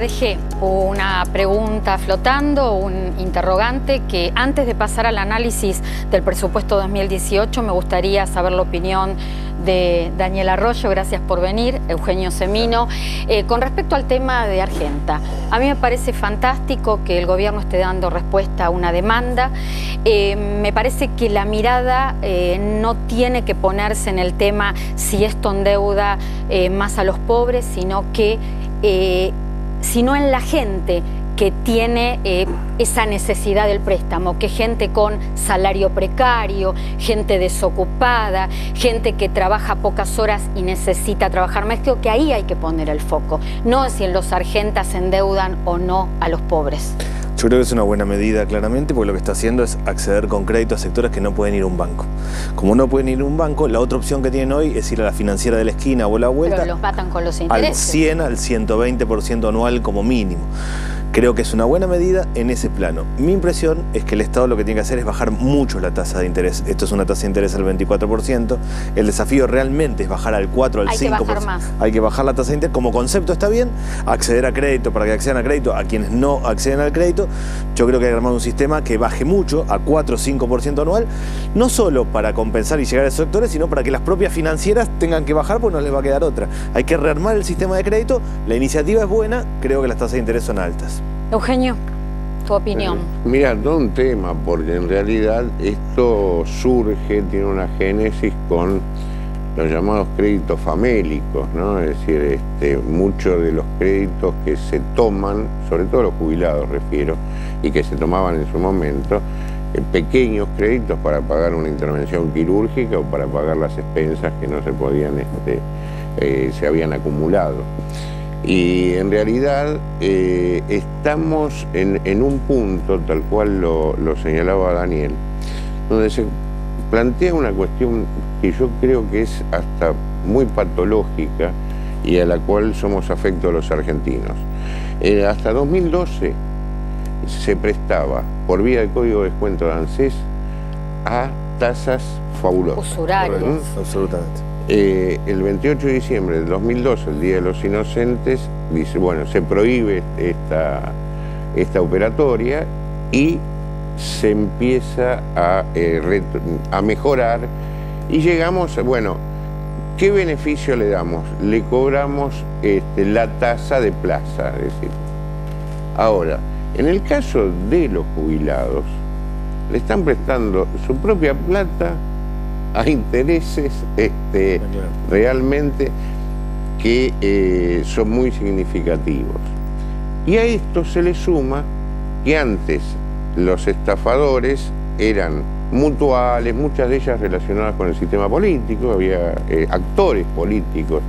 dejé una pregunta flotando, un interrogante que antes de pasar al análisis del presupuesto 2018 me gustaría saber la opinión de Daniel Arroyo, gracias por venir, Eugenio Semino. Con respecto al tema de Argenta, a mí me parece fantástico que el gobierno esté dando respuesta a una demanda. Me parece que la mirada no tiene que ponerse en el tema si esto endeuda más a los pobres, sino en la gente que tiene esa necesidad del préstamo, que gente con salario precario, gente desocupada, gente que trabaja pocas horas y necesita trabajar más. Creo que ahí hay que poner el foco, no si en los Argentas endeudan o no a los pobres. Yo creo que es una buena medida, claramente, porque lo que está haciendo es acceder con crédito a sectores que no pueden ir a un banco. Como no pueden ir a un banco, la otra opción que tienen hoy es ir a la financiera de la esquina o a la vuelta. Pero los matan con los intereses. Al 100, al 120% anual como mínimo. Creo que es una buena medida en ese plano. Mi impresión es que el Estado lo que tiene que hacer es bajar mucho la tasa de interés. Esto es una tasa de interés del 24%. El desafío realmente es bajar al 4, al 5%. Hay que bajar más. Hay que bajar la tasa de interés. Como concepto está bien. Acceder a crédito, para que accedan a crédito, a quienes no acceden al crédito. Yo creo que hay que armar un sistema que baje mucho, a 4 o 5% anual. No solo para compensar y llegar a esos sectores, sino para que las propias financieras tengan que bajar, porque no les va a quedar otra. Hay que rearmar el sistema de crédito. La iniciativa es buena. Creo que las tasas de interés son altas. Eugenio, tu opinión. Mira, todo un tema, porque en realidad esto surge, tiene una génesis con los llamados créditos famélicos, ¿no? Es decir, muchos de los créditos que se toman, sobre todo los jubilados refiero, y que se tomaban en su momento, pequeños créditos para pagar una intervención quirúrgica o para pagar las expensas que no se podían, se habían acumulado. Y en realidad estamos en un punto, tal cual lo señalaba Daniel, donde se plantea una cuestión que yo creo que es hasta muy patológica y a la cual somos afectos los argentinos. Hasta 2012 se prestaba por vía de código de descuento de ANSES a tasas fabulosas. Usurarias. Absolutamente. El 28 de diciembre del 2012, el Día de los Inocentes, dice, bueno, se prohíbe esta operatoria y se empieza a mejorar y llegamos, bueno, ¿qué beneficio le damos? Le cobramos la tasa de plaza, es decir. Ahora, en el caso de los jubilados, le están prestando su propia plata a intereses realmente que son muy significativos. Y a esto se le suma que antes los estafadores eran mutuales, muchas de ellas relacionadas con el sistema político, había actores políticos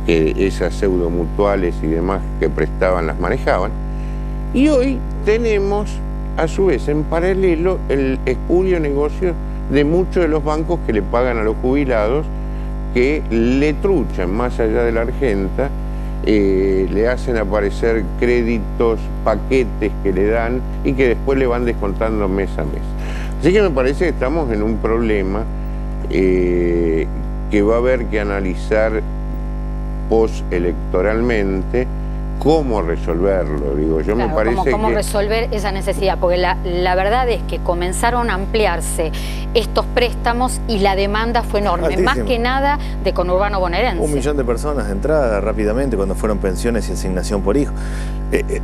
que esas pseudo mutuales y demás que prestaban las manejaban. Y hoy tenemos, a su vez, en paralelo, el espurio negocio de muchos de los bancos que le pagan a los jubilados, que le truchan más allá de la Argenta, le hacen aparecer créditos, paquetes que le dan y que después le van descontando mes a mes. Así que me parece que estamos en un problema que va a haber que analizar postelectoralmente cómo resolverlo, digo, yo claro, me parece cómo que... resolver esa necesidad, porque la verdad es que comenzaron a ampliarse estos préstamos y la demanda fue enorme, altísimo. Más que nada de conurbano bonaerense. 1 millón de personas de entrada rápidamente cuando fueron pensiones y asignación por hijo.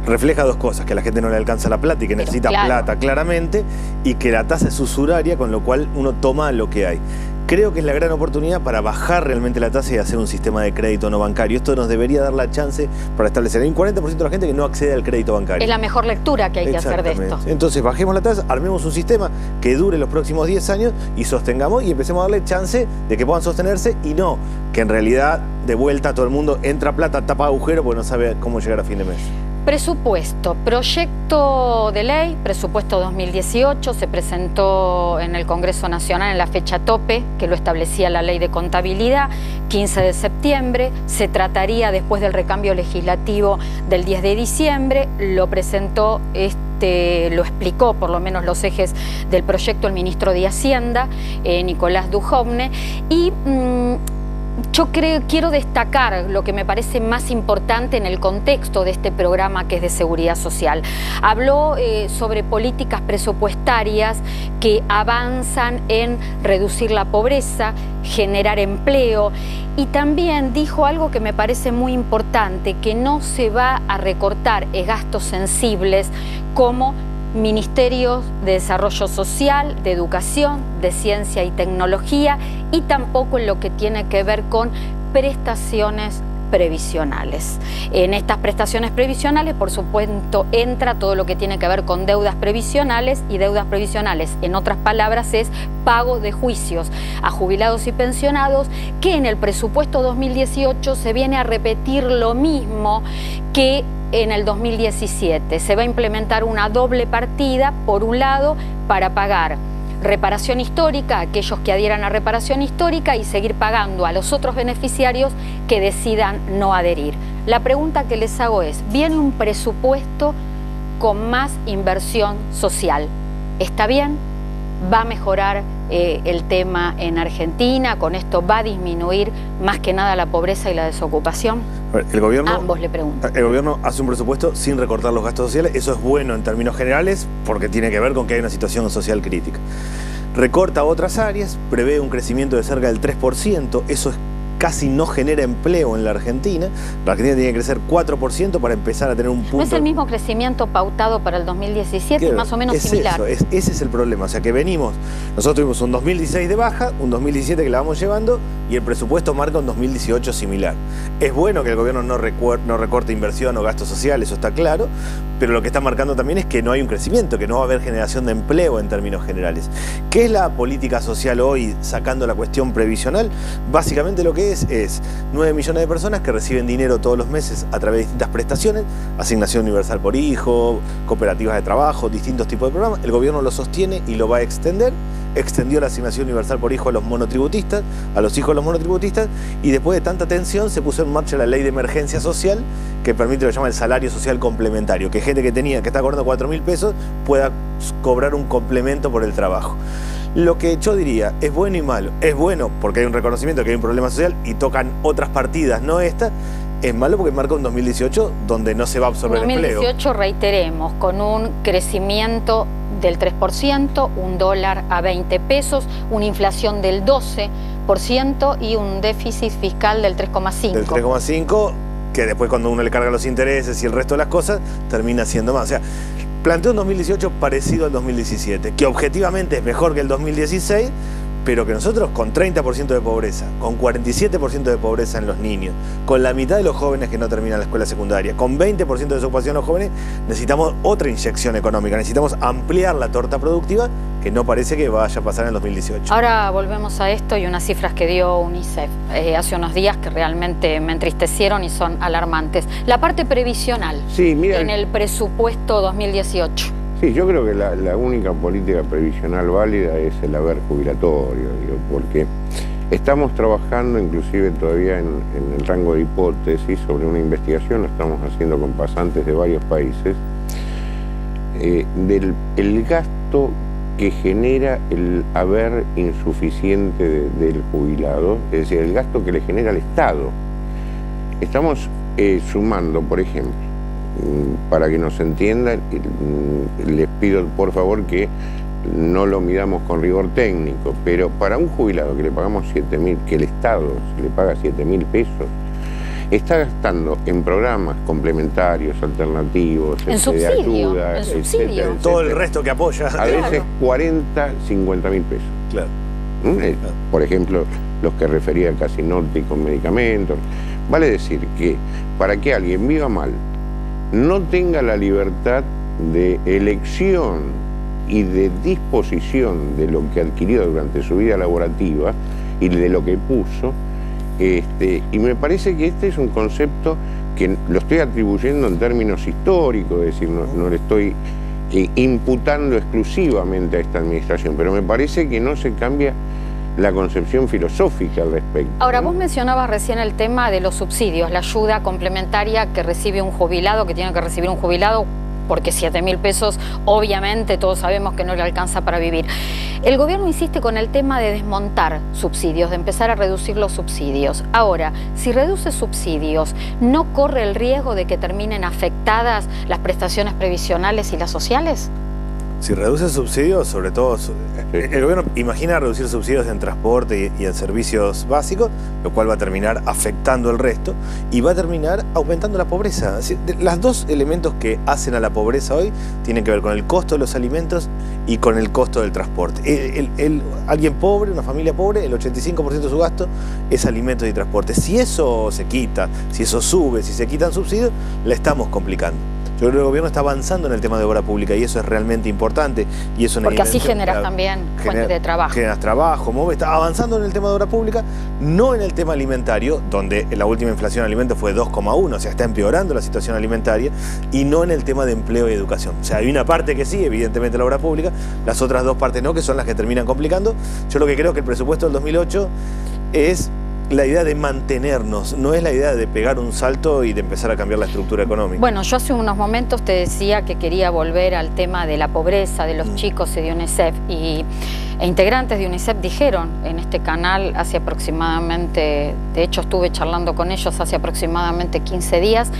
Refleja dos cosas, que a la gente no le alcanza la plata y que necesita plata claramente, y que la tasa es usuraria, con lo cual uno toma lo que hay. Creo que es la gran oportunidad para bajar realmente la tasa y hacer un sistema de crédito no bancario. Esto nos debería dar la chance para establecer. Hay un 40% de la gente que no accede al crédito bancario. Es la mejor lectura que hay que hacer de esto. Entonces bajemos la tasa, armemos un sistema que dure los próximos 10 años y sostengamos y empecemos a darle chance de que puedan sostenerse, y no que en realidad de vuelta todo el mundo entra plata, tapa agujero porque no sabe cómo llegar a fin de mes. Presupuesto, proyecto de ley, presupuesto 2018, se presentó en el Congreso Nacional en la fecha tope que lo establecía la ley de contabilidad, 15 de septiembre, se trataría después del recambio legislativo del 10 de diciembre, lo presentó lo explicó por lo menos los ejes del proyecto el ministro de Hacienda, Nicolás Dujovne, y yo quiero destacar lo que me parece más importante en el contexto de este programa que es de seguridad social. Habló sobre políticas presupuestarias que avanzan en reducir la pobreza, generar empleo, y también dijo algo que me parece muy importante, que no se va a recortar gastos sensibles como ministerios de desarrollo social, de educación, de ciencia y tecnología, y tampoco en lo que tiene que ver con prestaciones previsionales. En estas prestaciones previsionales, por supuesto, entra todo lo que tiene que ver con deudas previsionales, y deudas previsionales, en otras palabras, es pago de juicios a jubilados y pensionados, que en el presupuesto 2018 se viene a repetir lo mismo que en el 2017. Se va a implementar una doble partida, por un lado, para pagar reparación histórica a aquellos que adhieran a reparación histórica y seguir pagando a los otros beneficiarios que decidan no adherir. La pregunta que les hago es, ¿viene un presupuesto con más inversión social? ¿Está bien? ¿Va a mejorar el tema en Argentina? ¿Con esto va a disminuir más que nada la pobreza y la desocupación? El gobierno, ambos le pregunto. El gobierno hace un presupuesto sin recortar los gastos sociales. Eso es bueno en términos generales porque tiene que ver con que hay una situación social crítica. Recorta otras áreas, prevé un crecimiento de cerca del 3%. Eso es casi no genera empleo en la Argentina. La Argentina tiene que crecer 4% para empezar a tener un punto... ¿No es el mismo crecimiento pautado para el 2017? Claro, más o menos similar. Ese es el problema. O sea que nosotros tuvimos un 2016 de baja, un 2017 que la vamos llevando, y el presupuesto marca un 2018 similar. Es bueno que el gobierno no recorte inversión o gastos sociales, eso está claro, pero lo que está marcando también es que no hay un crecimiento, que no va a haber generación de empleo en términos generales. ¿Qué es la política social hoy, sacando la cuestión previsional? Básicamente lo que es 9 millones de personas que reciben dinero todos los meses a través de distintas prestaciones, asignación universal por hijo, cooperativas de trabajo, distintos tipos de programas. El gobierno lo sostiene y lo va a extender. Extendió la asignación universal por hijo a los monotributistas, a los hijos de los monotributistas, y después de tanta tensión se puso en marcha la ley de emergencia social, que permite lo que llama el salario social complementario, que gente que está cobrando 4.000 pesos pueda cobrar un complemento por el trabajo. Lo que yo diría es bueno y malo. Es bueno porque hay un reconocimiento de que hay un problema social y tocan otras partidas, no esta. Es malo porque marca un 2018 donde no se va a absorber empleo. 2018, reiteremos, con un crecimiento del 3%, un dólar a 20 pesos, una inflación del 12% y un déficit fiscal del 3,5%. Del 3,5%, que después cuando uno le carga los intereses y el resto de las cosas, termina siendo más. O sea, planteó un 2018 parecido al 2017, que objetivamente es mejor que el 2016, pero que nosotros con 30% de pobreza, con 47% de pobreza en los niños, con la mitad de los jóvenes que no terminan la escuela secundaria, con 20% de desocupación en los jóvenes, necesitamos otra inyección económica, necesitamos ampliar la torta productiva, que no parece que vaya a pasar en el 2018. Ahora volvemos a esto y unas cifras que dio UNICEF hace unos días que realmente me entristecieron y son alarmantes. La parte previsional, sí, mira, en el presupuesto 2018. Sí, yo creo que la única política previsional válida es el haber jubilatorio, porque estamos trabajando inclusive todavía en el rango de hipótesis sobre una investigación, lo estamos haciendo con pasantes de varios países, el gasto que genera el haber insuficiente del jubilado, es decir, el gasto que le genera al Estado. Estamos sumando, por ejemplo, para que nos entiendan, les pido por favor que no lo midamos con rigor técnico, pero para un jubilado que le pagamos 7.000, que el Estado le paga 7.000 pesos, está gastando en programas complementarios, alternativos, en subsidio, de ayuda, en subsidio. Etcétera. Todo el resto que apoya. A veces 40, 50.000 pesos. Claro. Por ejemplo, los que refería a Casinotti con medicamentos. Vale decir que para que alguien viva mal, no tenga la libertad de elección y de disposición de lo que adquirió durante su vida laborativa y de lo que puso, y me parece que este es un concepto que lo estoy atribuyendo en términos históricos, es decir, no le estoy imputando exclusivamente a esta administración, pero me parece que no se cambia la concepción filosófica al respecto. Ahora, vos mencionabas recién el tema de los subsidios, la ayuda complementaria que recibe un jubilado, que tiene que recibir un jubilado porque 7.000 pesos obviamente todos sabemos que no le alcanza para vivir. El gobierno insiste con el tema de desmontar subsidios, de empezar a reducir los subsidios. Ahora, si reduce subsidios, ¿no corre el riesgo de que terminen afectadas las prestaciones previsionales y las sociales? Si reduce subsidios, sobre todo, el gobierno imagina reducir subsidios en transporte y en servicios básicos, lo cual va a terminar afectando el resto y va a terminar aumentando la pobreza. Los dos elementos que hacen a la pobreza hoy tienen que ver con el costo de los alimentos y con el costo del transporte. Alguien pobre, una familia pobre, el 85% de su gasto es alimentos y transporte. Si eso se quita, si eso sube, si se quitan subsidios, la estamos complicando. Yo creo que el gobierno está avanzando en el tema de obra pública y eso es realmente importante. Y eso porque así generas también fuentes de trabajo. Generas trabajo, está avanzando en el tema de obra pública, no en el tema alimentario, donde la última inflación de alimentos fue 2,1, o sea, está empeorando la situación alimentaria, y no en el tema de empleo y educación. O sea, hay una parte que sí, evidentemente la obra pública, las otras dos partes no, que son las que terminan complicando. Yo lo que creo que el presupuesto del 2008 es la idea de mantenernos, no es la idea de pegar un salto y de empezar a cambiar la estructura económica. Bueno, yo hace unos momentos te decía que quería volver al tema de la pobreza de los chicos y de UNICEF, e integrantes de UNICEF dijeron en este canal hace aproximadamente, de hecho estuve charlando con ellos hace aproximadamente 15 días,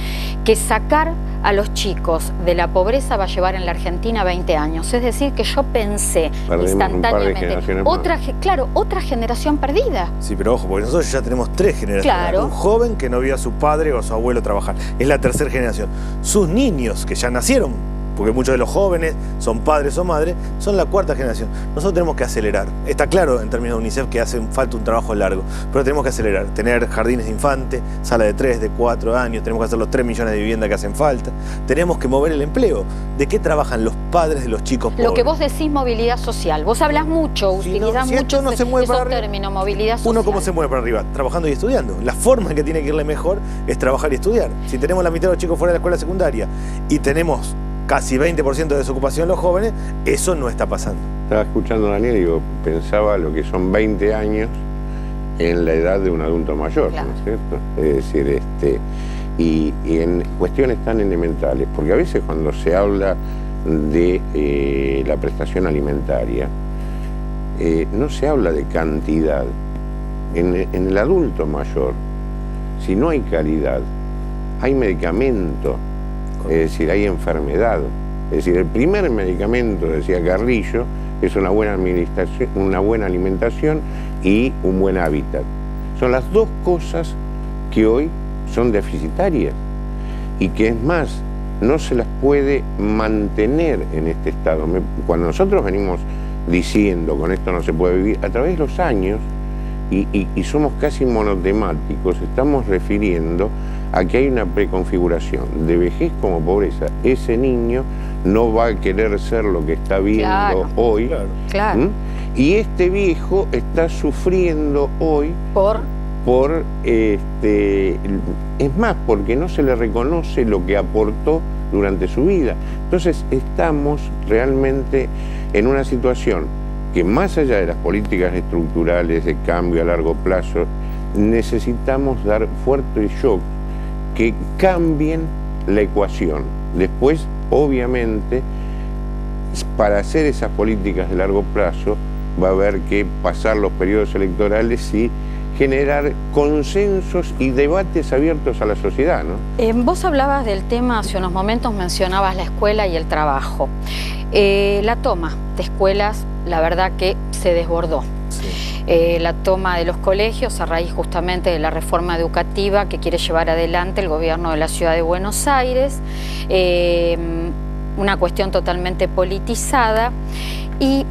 que sacar a los chicos de la pobreza va a llevar en la Argentina 20 años. Es decir, que yo pensé instantáneamente, otra generación perdida. Sí, pero ojo, porque nosotros ya tenemos 3 generaciones. Claro. Un joven que no vio a su padre o a su abuelo trabajar. Es la 3ª generación. Sus niños, que ya nacieron, porque muchos de los jóvenes son padres o madres, son la 4ª generación. Nosotros tenemos que acelerar. Está claro en términos de UNICEF que hace falta un trabajo largo, pero tenemos que acelerar. Tener jardines de infantes, sala de 3, de 4 años, tenemos que hacer los 3 millones de viviendas que hacen falta. Tenemos que mover el empleo. ¿De qué trabajan los padres de los chicos pobres? Lo que vos decís movilidad social. Vos hablas mucho, utilizás mucho esos términos, movilidad social. Uno, ¿cómo se mueve para arriba? Trabajando y estudiando. La forma en que tiene que irle mejor es trabajar y estudiar. Si tenemos la mitad de los chicos fuera de la escuela secundaria y tenemos casi 20% de desocupación en los jóvenes, eso no está pasando. Estaba escuchando a Daniel y pensaba lo que son 20 años en la edad de un adulto mayor, claro. ¿No es cierto? Es decir, y en cuestiones tan elementales, porque a veces cuando se habla de la prestación alimentaria, no se habla de cantidad. En el adulto mayor, si no hay calidad, hay medicamento, es decir, hay enfermedad. Es decir, el primer medicamento, decía Carrillo, es una buena alimentación y un buen hábitat. Son las dos cosas que hoy son deficitarias y que es más, no se las puede mantener en este estado. Cuando nosotros venimos diciendo con esto no se puede vivir, a través de los años, y somos casi monotemáticos, estamos refiriendo a que hay una preconfiguración de vejez como pobreza. Ese niño no va a querer ser lo que está viendo hoy. Claro. Y este viejo está sufriendo hoy es más, porque no se le reconoce lo que aportó durante su vida. Entonces estamos realmente en una situación que, más allá de las políticas estructurales de cambio a largo plazo, necesitamos dar fuertes shocks que cambien la ecuación. Después, obviamente, para hacer esas políticas de largo plazo, va a haber que pasar los periodos electorales y generar consensos y debates abiertos a la sociedad, ¿no? Vos hablabas del tema, hace unos momentos mencionabas la escuela y el trabajo. La toma de escuelas, la verdad que se desbordó. Sí. La toma de los colegios a raíz justamente de la reforma educativa que quiere llevar adelante el gobierno de la ciudad de Buenos Aires, una cuestión totalmente politizada. Y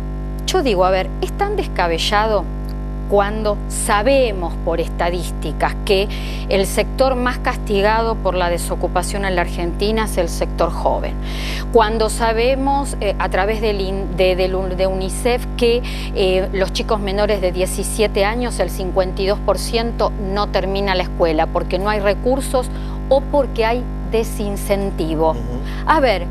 yo digo, a ver, ¿es tan descabellado cuando sabemos por estadísticas que el sector más castigado por la desocupación en la Argentina es el sector joven? Cuando sabemos a través de UNICEF que los chicos menores de 17 años, el 52% no termina la escuela porque no hay recursos o porque hay desincentivo. A ver,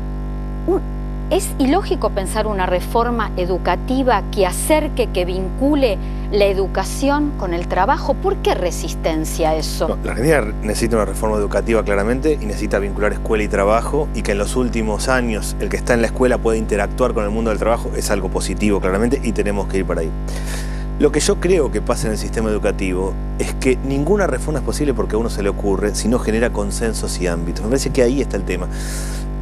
¿Es ilógico pensar una reforma educativa que acerque, que vincule la educación con el trabajo? ¿Por qué resistencia a eso? No, la Argentina necesita una reforma educativa claramente y necesita vincular escuela y trabajo, y que en los últimos años el que está en la escuela pueda interactuar con el mundo del trabajo es algo positivo claramente y tenemos que ir para ahí. Lo que yo creo que pasa en el sistema educativo es que ninguna reforma es posible porque a uno se le ocurre si no genera consensos y ámbitos. Me parece que ahí está el tema.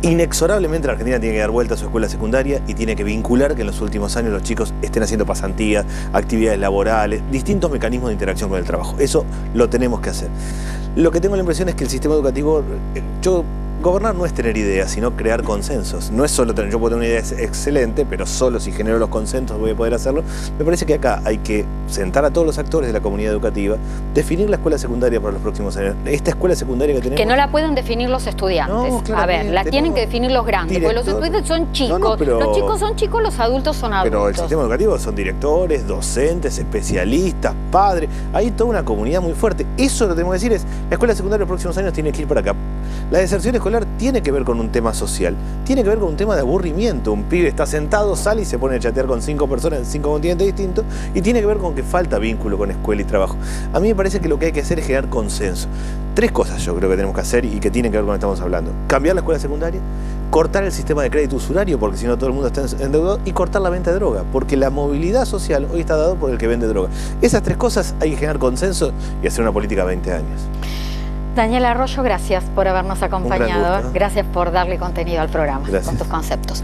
Inexorablemente la Argentina tiene que dar vuelta a su escuela secundaria y tiene que vincular que en los últimos años los chicos estén haciendo pasantías, actividades laborales, distintos mecanismos de interacción con el trabajo. Eso lo tenemos que hacer. Lo que tengo la impresión es que el sistema educativo, gobernar no es tener ideas, sino crear consensos. No es solo tener, yo puedo tener una idea excelente, pero solo si genero los consensos voy a poder hacerlo. Me parece que acá hay que sentar a todos los actores de la comunidad educativa, definir la escuela secundaria para los próximos años. Esta escuela secundaria que tenemos... Que no la pueden definir los estudiantes. No, a ver, la tienen que definir los grandes, porque los estudiantes son chicos. Los chicos son chicos, los adultos son adultos. Pero el sistema educativo son directores, docentes, especialistas, padres. Hay toda una comunidad muy fuerte. Eso lo que tenemos que decir es, la escuela secundaria en los próximos años tiene que ir para acá. La deserción escolar tiene que ver con un tema social, tiene que ver con un tema de aburrimiento. Un pibe está sentado, sale y se pone a chatear con 5 personas en 5 continentes distintos, y tiene que ver con que falta vínculo con escuela y trabajo. A mí me parece que lo que hay que hacer es generar consenso. 3 cosas yo creo que tenemos que hacer y que tienen que ver con lo que estamos hablando. Cambiar la escuela secundaria, cortar el sistema de crédito usurario, porque si no todo el mundo está endeudado, y cortar la venta de droga, porque la movilidad social hoy está dada por el que vende droga. Esas 3 cosas hay que generar consenso y hacer una política a 20 años. Daniel Arroyo, gracias por habernos acompañado. Gracias por darle contenido al programa con tus conceptos.